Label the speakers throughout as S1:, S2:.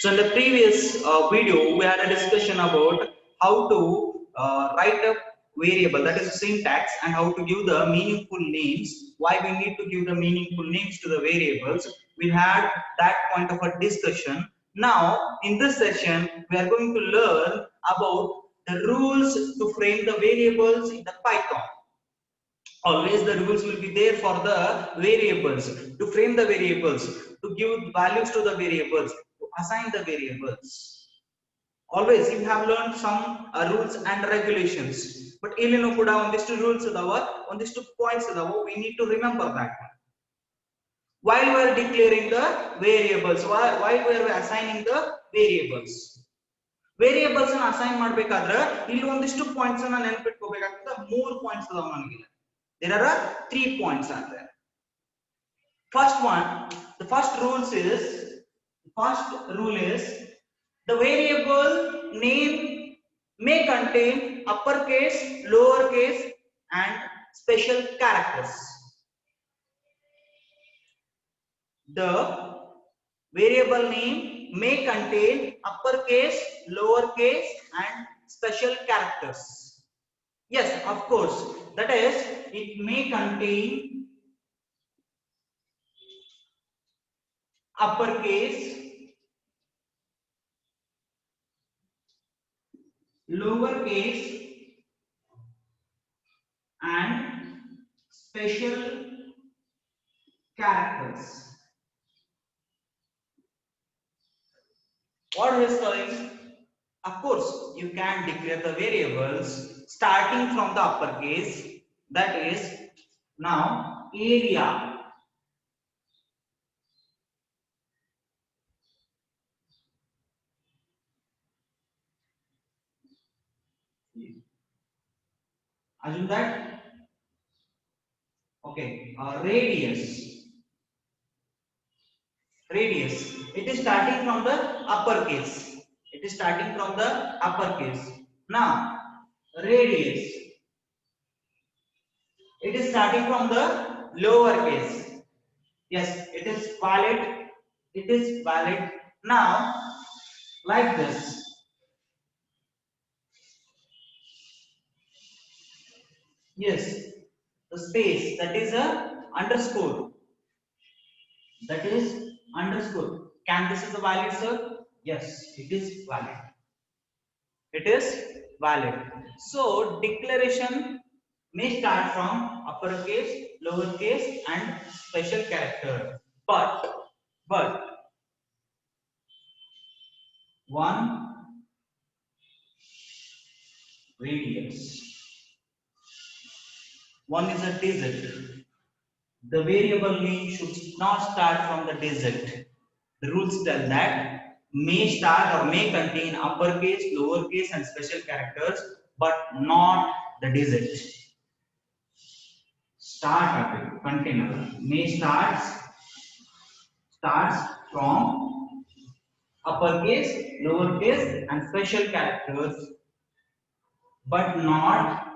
S1: So in the previous video, we had a discussion about how to write a variable, that is a syntax, and how to give the meaningful names, why we need to give the meaningful names to the variables. We had that point of a discussion. Now, in this session, we are going to learn about the rules to frame the variables in the Python. Always the rules will be there for the variables, to frame the variables, to give values to the variables, to assign the variables. Always you have learned some rules and regulations, but illino kuda ondistu rules idava, ondistu points idava, we need to remember that while we are declaring the variables, while we are assigning the variables. Variables ಅನ್ನು assign ಮಾಡಬೇಕಾದ್ರೆ ಇಲ್ಲಿ ಒಂದಿಷ್ಟು points ಅನ್ನು ನೆನಪಿಟ್ಕೋಬೇಕಾಗುತ್ತೆ. 3 points ಇದಾವೆ ನನಗೆ. There are 3 points are there. First one, the first rule is the variable name may contain uppercase, lowercase and special characters. The variable name may contain uppercase, lowercase and special characters. Yes, of course, that is, it may contain uppercase, lowercase and special characters. What is telling? Of course, you can declare the variables starting from the uppercase, that is now area. Assume that. Okay, radius. It is starting from the uppercase. It is starting from the uppercase. Now, radius. It is starting from the lowercase. Yes, it is valid. It is valid. Now, like this. Yes, the space, that is a underscore. That is underscore. Can this is a valid, sir? Yes, it is valid. It is valid. So declaration may start from uppercase, lowercase and special character. But one radius. One is a digit. The variable name should not start from the digit. The rules tell that may start or may contain uppercase, lowercase and special characters, but not the digit. Start of it, container may starts from uppercase, lowercase and special characters, but not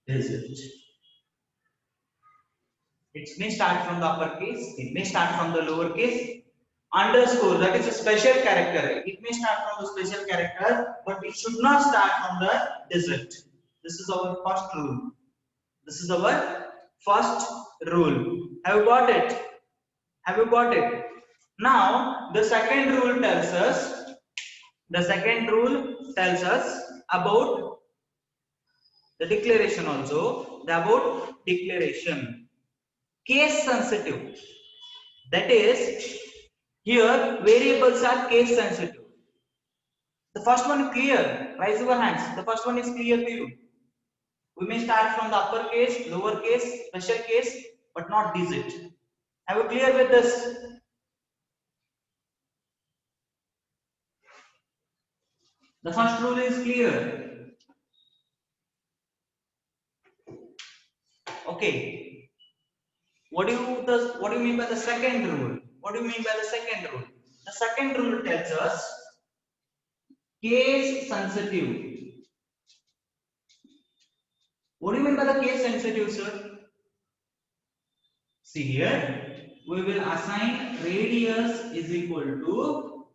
S1: digit. It may start from the uppercase, it may start from the lowercase. Underscore, that is a special character. It may start from the special character, but it should not start from the digit. This is our first rule. This is our first rule. Have you got it? Have you got it? Now, the second rule tells us. About the declaration also. About declaration. Case sensitive. That is, here variables are case sensitive. The first one clear. Raise your hands. The first one is clear to you. We may start from the uppercase, lowercase, special case, but not digit. Are you clear with this? The first rule is clear. Okay. What do you mean by the second rule? What do you mean by the second rule? The second rule tells us case sensitive. What do you mean by the case sensitive, sir? See here, we will assign radius is equal to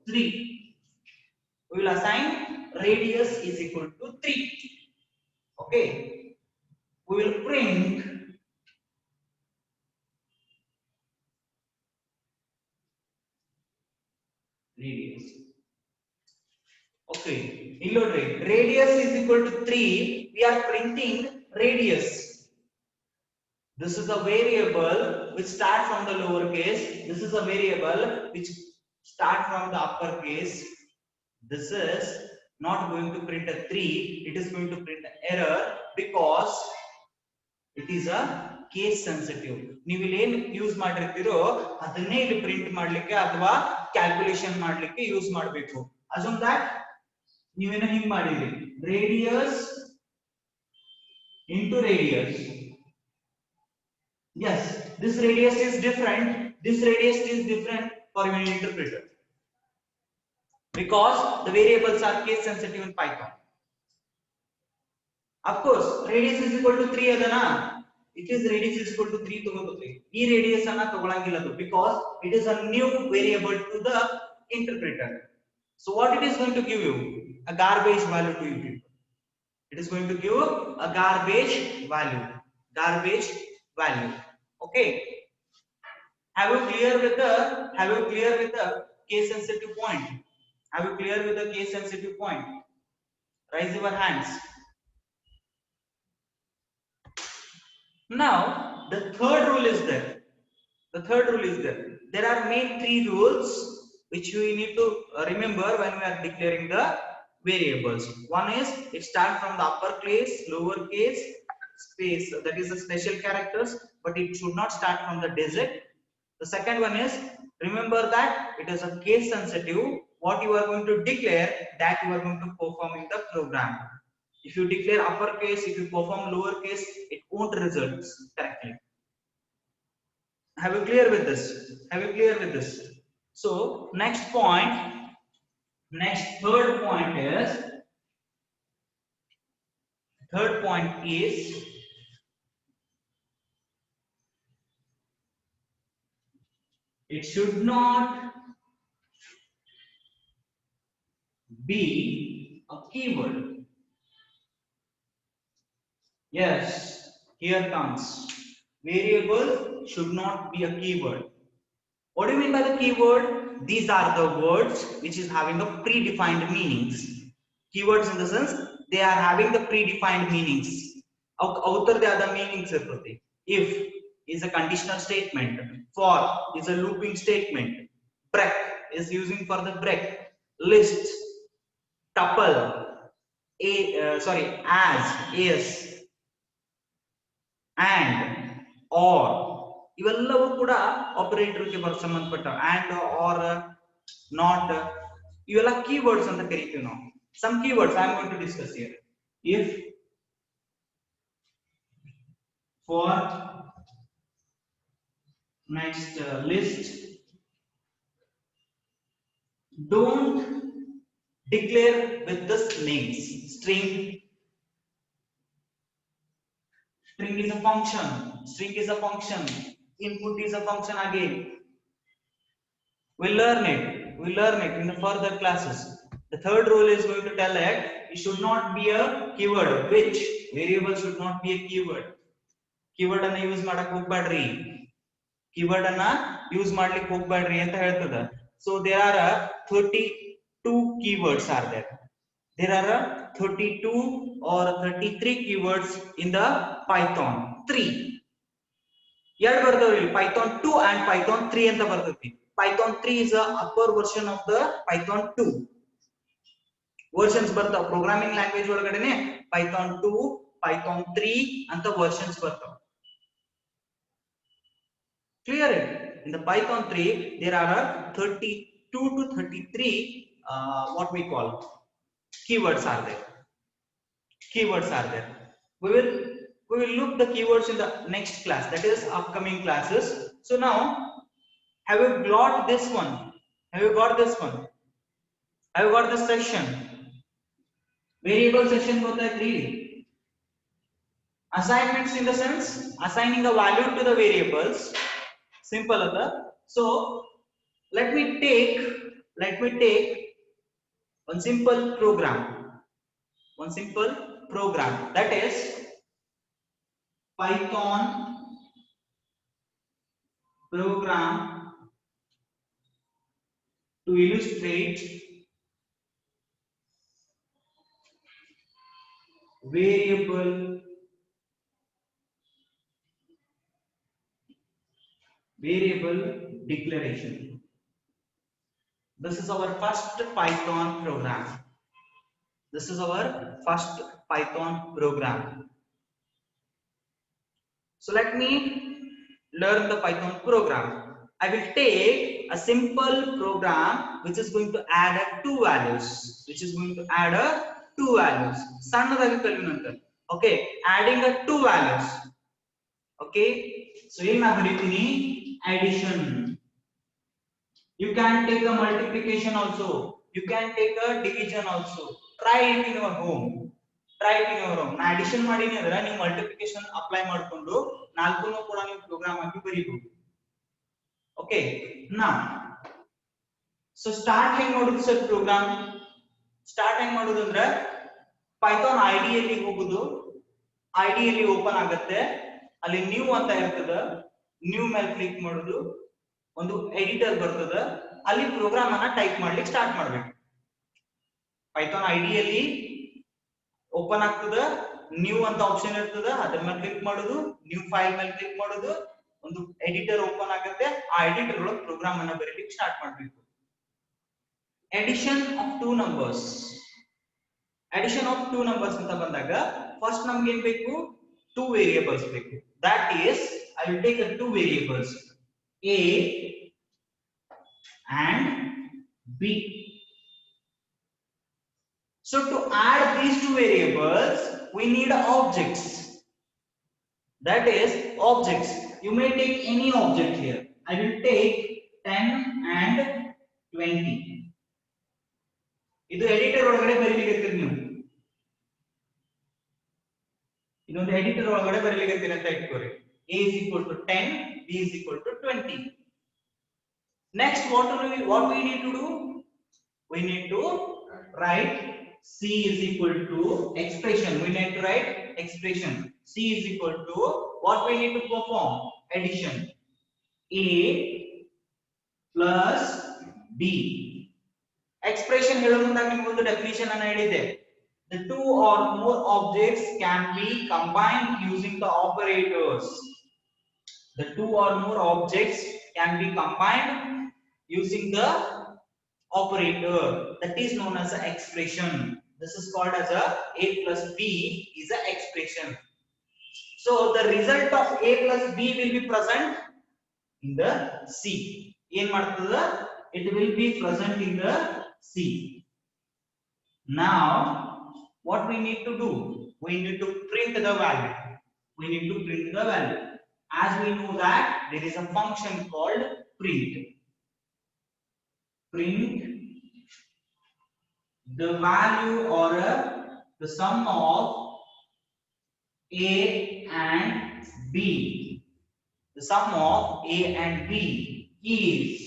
S1: 3. We will assign radius is equal to 3. Okay. We will print radius. Okay. Radius is equal to 3. We are printing radius. This is a variable which starts from the lowercase. This is a variable which starts from the uppercase. This is not going to print a 3. It is going to print an error because it is a case sensitive. ನೀವು ಇಲ್ಲಿ ಏನು use ಮಾಡಿರ್ತೀರೋ ಅದನ್ನೇ ಇಲ್ಲಿ print ಮಾಡ್ಲಿಕ್ಕೆ ಅಥವಾ calculation ಮಾಡ್ಲಿಕ್ಕೆ use ಮಾಡಬೇಕು. Assume that ನೀವೇನ ಹಿಂಗ್ ಮಾಡಿರಿ radius into radius. Yes, this radius is different. This radius is different for your interpreter because the variables are case sensitive in Python. Of course, radius is equal to 3 adana. It is radius is equal to 3 ತಗೋಬೇಕು. ಈ radius ಅನ್ನ ತಗೊಳಂಗಿಲ್ಲ ಅದು because it is a new variable to the interpreter. So what it is going to give you? A garbage value to you. It is going to give a garbage value. Garbage value. Okay. Have you clear with the case sensitive point? Have you clear with the case sensitive point? Raise your hands. Now the third rule is there. The third rule is there. There are main 3 rules which we need to remember when we are declaring the variables. One is it starts from the uppercase, lowercase, space, that is the special characters, but it should not start from the digit. The second one is remember that it is a case sensitive. What you are going to declare, that you are going to perform in the program. If you declare uppercase, if you perform lowercase, it won't result correctly. Have you clear with this? Have you clear with this? So next point, third point is it should not be a keyword. Yes, here comes. Variable should not be a keyword. What do you mean by the keyword? These are the words which is having a predefined meanings. Keywords in the sense they are having the predefined meanings. Outer the other meanings irrutte. If is a conditional statement. For is a looping statement. Break is using for the break. List, tuple, as, is, and, or. ಇವೆಲ್ಲವೂ ಕೂಡ ಆಪರೇಟರ್ಗೆ ಸಂಬಂಧಪಟ್ಟ and or not ಇವೆಲ್ಲ keywords ಅಂತ ಕರೀತೀವಿ ನಾವು. Some keywords I am going to discuss here. If, for, next list. Don't declare with the names. String is a function. String is a function. Input is a function again. We'll learn it in the further classes. The third rule is going to tell that it should not be a keyword. Which variable should not be a keyword? Keyword ಅನ್ನು use ಮಾಡಕ್ಕೆ ಹೋಗಬೇಡ್ರಿ. Keyword ಅನ್ನ use ಮಾಡ್ಲಿಕ್ಕೆ ಹೋಗಬೇಡ್ರಿ ಅಂತ ಹೇಳ್ತದ. So there are 32 keywords are there. There are 32 or 33 keywords in the Python 3. ಎರಡು ಬರ್ತಾವ್ರಿ Python 2 and Python 3 ಅಂತ ಬರ್ತೈತಿ. Python 3 is a upper version of the Python 2. Versions ಬರ್ತಾವ ಪ್ರೋಗ್ರಾಮಿಂಗ್ ಲ್ಯಾಂಗ್ವೇಜ್ ಒಳಗಡೆನೆ Python 2, Python 3 ಅಂತ versions ಬರ್ತಾವ. Clear it? In the Python 3 there are 32 to 33 what we call keywords are there. We will look the keywords in the next class, that is upcoming classes. So now have you got this one? Have you got this section? Variable section ಗೊತ್ತಾಯ್ತ್ರಿ. Assignments in the sense assigning a value to the variables. simple ada. So let me take one simple program that is Python program to illustrate variable declaration. This is our first Python program. So let me learn the Python program. I will take a simple program which is going to add two values. ಸಣ್ಣದಾಗಿ ಕಲಿಯೋಣ. Okay, adding a two values. Okay, so ಇಲ್ಲಿ ನಾನು ಬರೀತೀನಿ addition. You can take a multiplication also. You can take a division also. Try it in your home. ನಾ addition ಮಾಡೀನಿ ಅಂದ್ರೆ ನೀವು multiplication apply ಮಾಡ್ಕೊಂಡು ನಾಲ್ಕನ್ನು ಕೂಡ ನೀವು ಪ್ರೋಗ್ರಾಮ್ ಆಗಿ ಬರೀಬಹುದು. Okay, now so start ಹೆಂಗ್ ಮಾಡೋದು ಸರ್ ಪ್ರೋಗ್ರಾಮ್? ಸ್ಟಾರ್ಟ್ ಹೆಂಗ್ ಮಾಡೋದು ಅಂದ್ರೆ Python IDE ಅಲ್ಲಿ ಹೋಗೋದು. IDE ಅಲ್ಲಿ ಓಪನ್ ಆಗುತ್ತೆ, ಅಲ್ಲಿ ನ್ಯೂ ಅಂತ ಇರ್ತದೆ, ನ್ಯೂ ಮೇಲೆ ಕ್ಲಿಕ್ ಮಾಡೋದು, ಒಂದು ಎಡಿಟರ್ ಬರ್ತದೆ, ಅಲ್ಲಿ ಪ್ರೋಗ್ರಾಮ್ ಅನ್ನ ಟೈಪ್ ಮಾಡ್ಲಿಕ್ಕೆ ಸ್ಟಾರ್ಟ್ ಮಾಡಬೇಕು. Python IDE ಅಲ್ಲಿ ಓಪನ್ ಆಗ್ತದೆ, ನ್ಯೂ ಅಂತ ಆಪ್ಷನ್ ಇರ್ತದೆ, ಅದರ ಮೇಲೆ ಕ್ಲಿಕ್ ಮಾಡೋದು, ನ್ಯೂ ಫೈಲ್ ಮೇಲೆ ಕ್ಲಿಕ್ ಮಾಡೋದು, ಒಂದು ಎಡಿಟರ್ ಓಪನ್ ಆಗುತ್ತೆ, ಆ ಎಡಿಟರ್ ಒಳಗೆ ಪ್ರೋಗ್ರಾಮ್ ಅನ್ನ ಬರೀಲಿಕ್ಕೆ ಸ್ಟಾರ್ಟ್ ಮಾಡಬೇಕು. addition of two numbers ಅಂತ ಬಂದಾಗ ಫಸ್ಟ್ ನಮಗೆ ಏನು ಬೇಕು? two variables ಬೇಕು. that is I will take two variables a and b. So to add these two variables we need objects. That is objects. You may take any object here. I will take 10 and 20. ಇದು editor ಒಳಗಡೆ ಬರೀಲಿಕ್ಕೆ ನೀವು ಇದೊಂದು editor ಒಳಗಡೆ ಬರೀಲಿಕ್ಕೆ ಅಂತ ಇಟ್ಕೋರಿ. a is equal to 10, b is equal to 20. Next what we need to do? We need to write c is equal to expression. We need to write expression. c is equal to what we need to perform? Addition. a plus b. Expression ಹೇಳೋ ಮುಂದಾಗ ನಿಮಗೆ ಒಂದು definition ಅನ್ನು ಹೇಳಿದೆ. The two or more objects can be combined using the operators. The two or more objects can be combined using the operator. That is known as an expression. This is called as a plus b is an expression. So the result of a plus b will be present in the c. ಏನು ಮಾಡ್ತದೆ? It will be present in the c. Now what we need to do? We need to print the value. As we know that there is a function called print. The value or the sum of a and b. The sum of a and b is.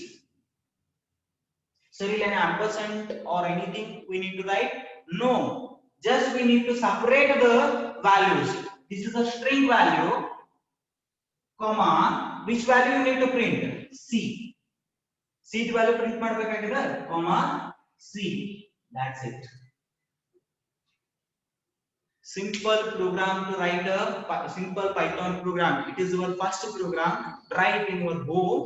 S1: So will an ampersand or anything we need to write? No, just we need to separate the values. This is a string value, comma, which value you need to print? C. C value print ಮಾಡಬೇಕಾಗಿದೆ, comma C. That's it. Simple program to write a simple Python program. It is your first program. Try it in your home.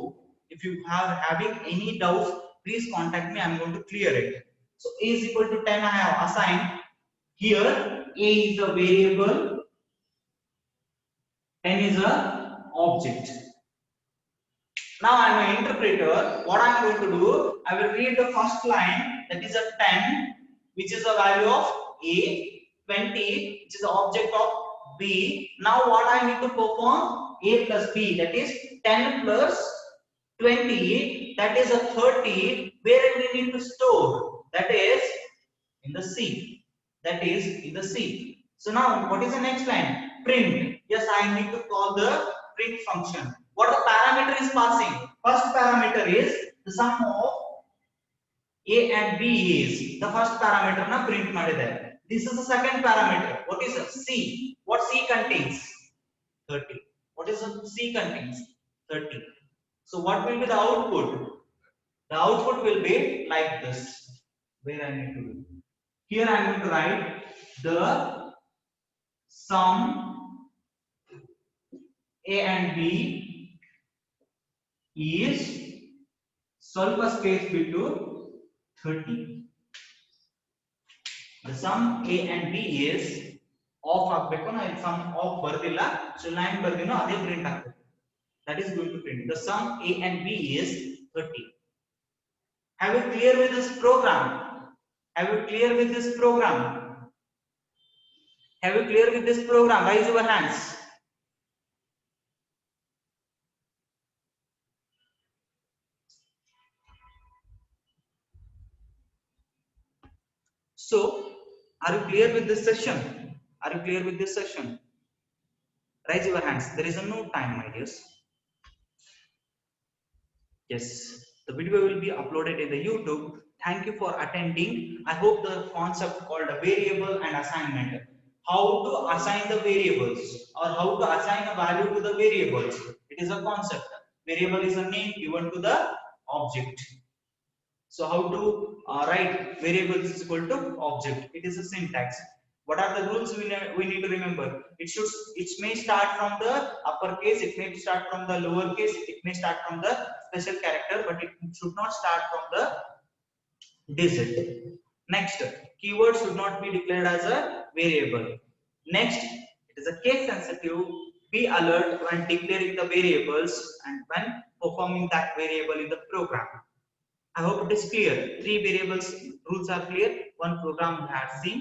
S1: If you have having any doubts, please contact me. I am going to clear it. So a is equal to 10 I have assigned. Here a is a variable, 10 is a object. Now I am an interpreter. What I am going to do? I will read the first line, that is a 10, which is the value of a, 20, which is the object of b. Now what I need to perform? A plus b, that is 10 plus 20, that is a 30. Where we need to store? That is in the c. So now what is the next line? Print. Yes, I need to call the print function. what the parameter is passing. First parameter is the sum of a and b is the first parameter na print madide. This is the second parameter. What is c? What c contains? 30. What is the c contains? 30. So what will be the output? The output will be like this. Where I need to do? Here I am going to write the sum a and b is ಸ್ವಲ್ಪ space ಬಿಟ್ಟು 30. The sum a and b is off ಆಗಬೇಕು. ನಾನು ಇಲ್ಲಿ sum off ಬರ್ದಿಲ್ಲ, so line ಬರ್ದಿನೋ ಅದೇ print ಆಗ್ತದೆ. That is going to print. The sum a and b is 30. Have you clear with this program? Have you clear with this program? Have you clear with this program? Raise your hands. So, are you clear with this session? Are you clear with this session? Raise your hands. There is no time, my dears. Yes, the video will be uploaded in the YouTube. Thank you for attending. I hope the concept called a variable and assignment, how to assign the variables or how to assign a value to the variables, it is a concept. Variable is a name given to the object. So how to write variables is equal to object, it is a syntax. What are the rules we need to remember? It may start from the uppercase, it may start from the lowercase, it may start from the special character, but it should not start from the digit. Next, keyword should not be declared as a variable. Next, it is a case sensitive. Be alert when declaring the variables and when performing that variable in the program. I hope it is clear. 3 variables rules are clear. One program we have seen.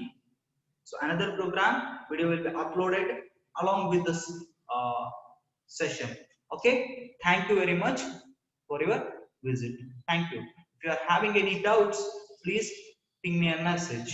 S1: So another program video will be uploaded along with this session. Okay. Thank you very much for your visit. Thank you. If you are having any doubts, please ping me a message.